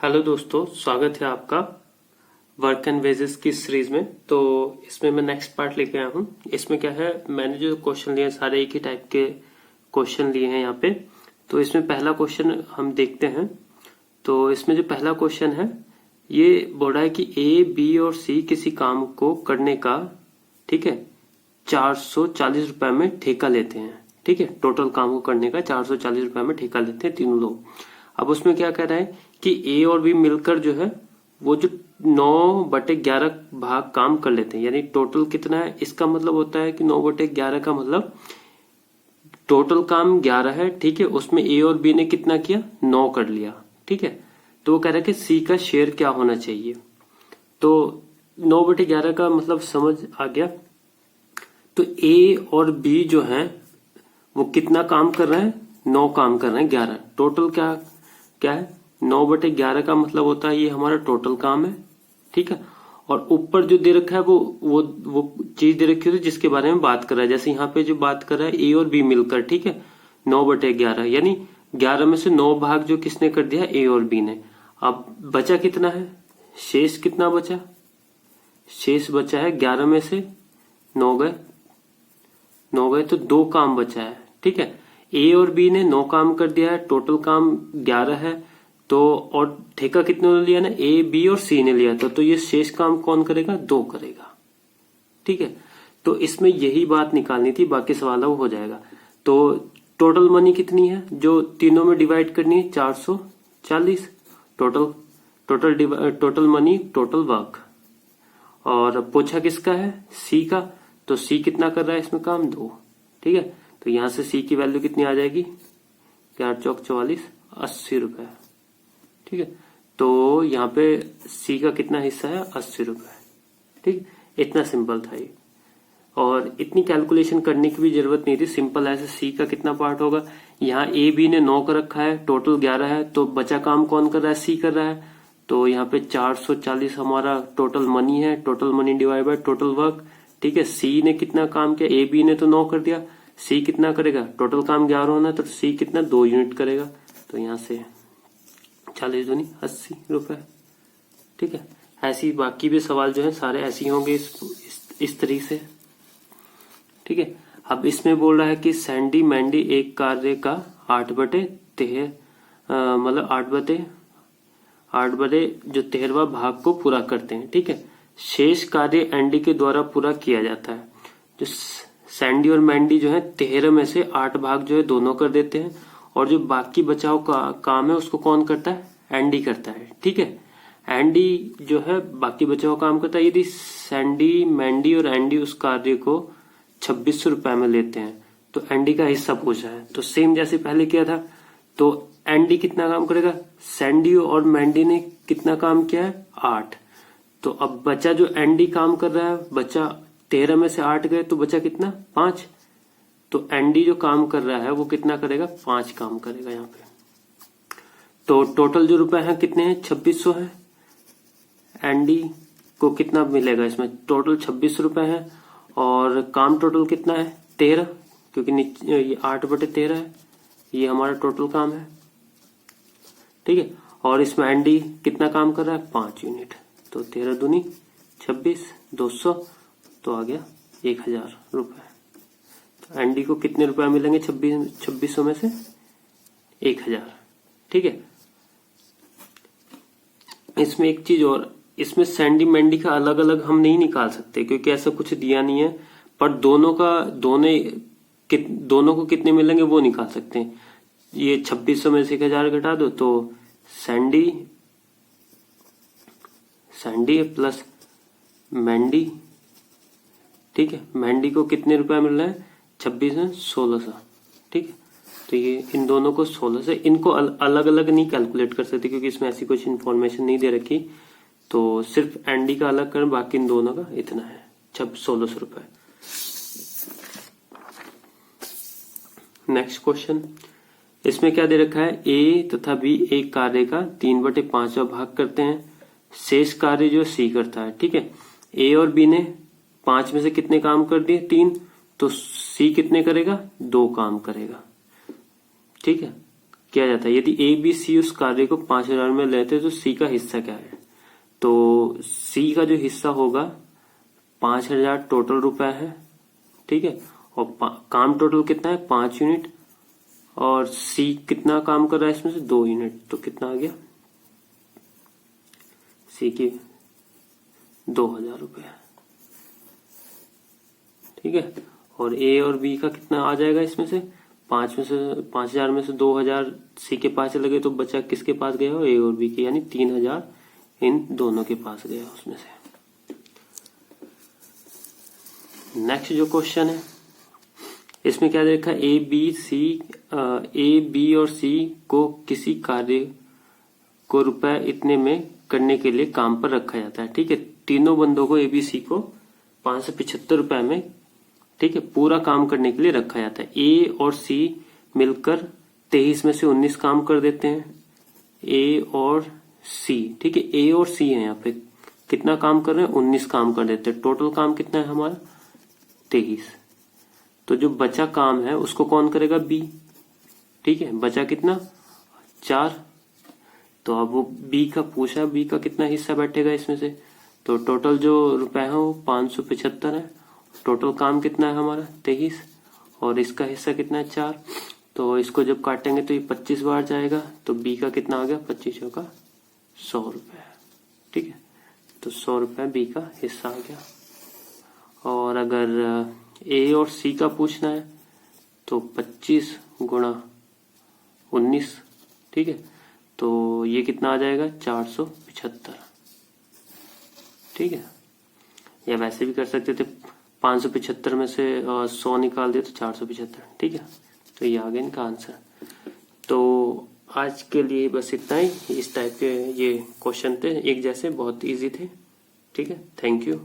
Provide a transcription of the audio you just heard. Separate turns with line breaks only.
Hello दोस्तों, स्वागत है आपका वर्क एंड वेजेस की सीरीज में। तो इसमें मैं नेक्स्ट पार्ट लेके आया हूँ। इसमें क्या है, मैंने जो क्वेश्चन लिए सारे एक ही टाइप के क्वेश्चन लिए हैं यहाँ पे। तो इसमें पहला क्वेश्चन हम देखते हैं। तो इसमें जो पहला क्वेश्चन है ये बोल रहा है कि ए, बी और सी किसी काम को करने का, ठीक है, 440 रुपए में ठेका लेते हैं। ठीक है, टोटल काम को करने का 440 रुपए में ठेका लेते हैं तीनों लोग। अब उसमें क्या कह रहा है कि ए और बी मिलकर जो है वो जो 9/11 भाग काम कर लेते हैं, यानी टोटल कितना है। इसका मतलब होता है कि 9/11 का मतलब टोटल काम 11 है। ठीक है, उसमें ए और बी ने कितना किया, 9 कर लिया। ठीक है, तो वो कह रहा है कि सी का शेयर क्या होना चाहिए। तो 9/11 का मतलब समझ आ गया। तो ए और बी जो है वो कितना काम कर रहे हैं, 9 काम कर रहे हैं। 11 टोटल क्या क्या है, 9/11 का मतलब होता है ये हमारा टोटल काम है। ठीक है, और ऊपर जो दे रखा है वो चीज दे रखी है जिसके बारे में बात कर रहा है। जैसे यहाँ पे जो बात कर रहा है ए और बी मिलकर, ठीक है, 9/11 यानी 11 में से 9 भाग जो किसने कर दिया, ए और बी ने। अब बचा कितना है, शेष कितना बचा, शेष बचा है 11 में से 9 गए, 9 गए तो 2 काम बचा है। ठीक है, ए और बी ने 9 काम कर दिया है, टोटल काम 11 है। तो और ठेका कितने ने लिया ना, ए, बी और सी ने लिया था। तो ये शेष काम कौन करेगा, 2 करेगा। ठीक है, तो इसमें यही बात निकालनी थी, बाकी सवाल हो जाएगा। तो टोटल मनी कितनी है जो तीनों में डिवाइड करनी है, 440। Total money, total work. और पूछा किसका है, सी का। तो सी कितना कर रहा है इसमें काम, 2। ठीक है, तो यहां से सी की वैल्यू कितनी आ जाएगी, 4 चौक 44, 80 रुपए। ठीक है, तो यहाँ पे सी का कितना हिस्सा है, 80 रुपए। ठीक, इतना सिंपल था ये, और इतनी कैलकुलेशन करने की भी जरूरत नहीं थी। सिंपल ऐसे सी का कितना पार्ट होगा, यहाँ ए बी ने 9 कर रखा है, टोटल 11 है, तो बचा काम कौन कर रहा है, सी कर रहा है। तो यहाँ पे 440 हमारा टोटल मनी है, total money divide by total work. ठीक है, सी ने कितना काम किया, ए बी ने तो 9 कर दिया, सी कितना करेगा, टोटल काम 11 होना, तो सी कितना 2 यूनिट करेगा। तो यहाँ से 40 दूनी 80 रुपए। ठीक है, ऐसी बाकी भी सवाल जो है सारे ऐसे ही होंगे इस तरीके से। ठीक है, अब इसमें बोल रहा है कि सैंडी मैंडी एक कार्य का 8/13 मतलब 8/8 जो 13वां भाग को पूरा करते हैं। ठीक है, शेष कार्य एंडी के द्वारा पूरा किया जाता है। जो सैंडी और मैंडी जो है 13 में से 8 भाग जो है दोनों कर देते हैं, और जो बाकी बचाव का काम है उसको कौन करता है, एंडी करता है। ठीक है, एंडी जो है बाकी बचाव काम करता है। यदि सैंडी, मैंडी और एंडी उस कार्य को 2600 रुपए में लेते हैं तो एंडी का हिस्सा पूछा है। तो सेम जैसे पहले किया था, तो एंडी कितना काम करेगा, सैंडी और मैंडी ने कितना काम किया है, 8। तो अब बचा जो एंडी काम कर रहा है, बचा 13 में से 8 गए तो बचा कितना, 5। तो एंडी जो काम कर रहा है वो कितना करेगा, 5 काम करेगा यहाँ पे। तो टोटल जो रुपए हैं कितने हैं, 2600 है। एंडी को कितना मिलेगा इसमें, टोटल 2600 रुपए है, और काम टोटल कितना है, 13, क्योंकि ये 8/13 है, ये हमारा टोटल काम है। ठीक है, और इसमें एंडी कितना काम कर रहा है, 5 यूनिट। तो 13 दूनी 26, 200, तो आ गया 1000 रुपए। तो एंडी को कितने रुपए मिलेंगे, 2600 में से 1000। ठीक है, इसमें एक चीज और, इसमें सैंडी मैंडी का अलग अलग हम नहीं निकाल सकते क्योंकि ऐसा कुछ दिया नहीं है, पर दोनों को कितने मिलेंगे वो निकाल सकते हैं। ये 2600 में से 1000 घटा दो तो सैंडी प्लस मैंडी। ठीक है, मैंडी को कितने रुपए मिल रहे हैं, 26 में 1600। ठीक है, तो ये इन दोनों को 16 से, इनको अलग अलग नहीं कैलकुलेट कर सकते क्योंकि इसमें ऐसी कुछ इन्फॉर्मेशन नहीं दे रखी। तो सिर्फ एंडी का अलग करें, बाकी इन दोनों का इतना है, 1600 रुपए। नेक्स्ट क्वेश्चन, इसमें क्या दे रखा है, ए तथा बी एक कार्य का 3/5 भाग करते हैं। शेष कार्य जो सी करता है। ठीक है, ए और बी ने 5 में से कितने काम कर दिए, 3, तो सी कितने करेगा, 2 काम करेगा। ठीक है, किया जाता है। यदि ए बी सी उस कार्य को 5,000 में लेते हैं तो सी का हिस्सा क्या है? तो सी का जो हिस्सा होगा 5,000 टोटल रुपए है, ठीक है, और काम टोटल कितना है 5 यूनिट, और सी कितना काम कर रहा है इसमें से 2 यूनिट, तो कितना आ गया सी की 2,000 रुपये, ठीक है। और ए और बी का कितना आ जाएगा इसमें से 5,000 में से 2,000 सी के पास चले गए, तो बचा किसके पास गया हो? ए और बी के, यानी 3,000 इन दोनों के पास गया उसमें से। नेक्स्ट जो क्वेश्चन है इसमें क्या देखा? ए बी और सी को किसी कार्य को रुपए इतने में करने के लिए काम पर रखा जाता है, ठीक है। तीनों बंदों को ए बी सी को 575 रुपए में, ठीक है, पूरा काम करने के लिए रखा जाता है। ए और सी मिलकर 23 में से 19 काम कर देते हैं। ए और सी, ठीक है, ए और सी है यहाँ पे कितना काम कर रहे हैं? 19 काम कर देते हैं। टोटल काम कितना है हमारा? 23। तो जो बचा काम है उसको कौन करेगा? बी, ठीक है। बचा कितना? 4। तो अब वो बी का पूछा, बी का कितना हिस्सा बैठेगा इसमें से? तो टोटल जो रुपए है वो 575 है। टोटल काम कितना है हमारा? 23, और इसका हिस्सा कितना है? 4। तो इसको जब काटेंगे तो ये 25 बार जाएगा, तो बी का कितना आ गया? 25 का 100 रुपए, ठीक है। तो 100 रुपए बी का हिस्सा आ गया। और अगर ए और सी का पूछना है तो 25 गुणा 19, ठीक है, तो ये कितना आ जाएगा? 475, ठीक है। या वैसे भी कर सकते थे, 575 में से 100 निकाल दिया तो 475, ठीक है। तो ये आ गया इनका आंसर। तो आज के लिए बस इतना ही। इस टाइप के ये क्वेश्चन थे, एक जैसे, बहुत इजी थे, ठीक है। Thank you.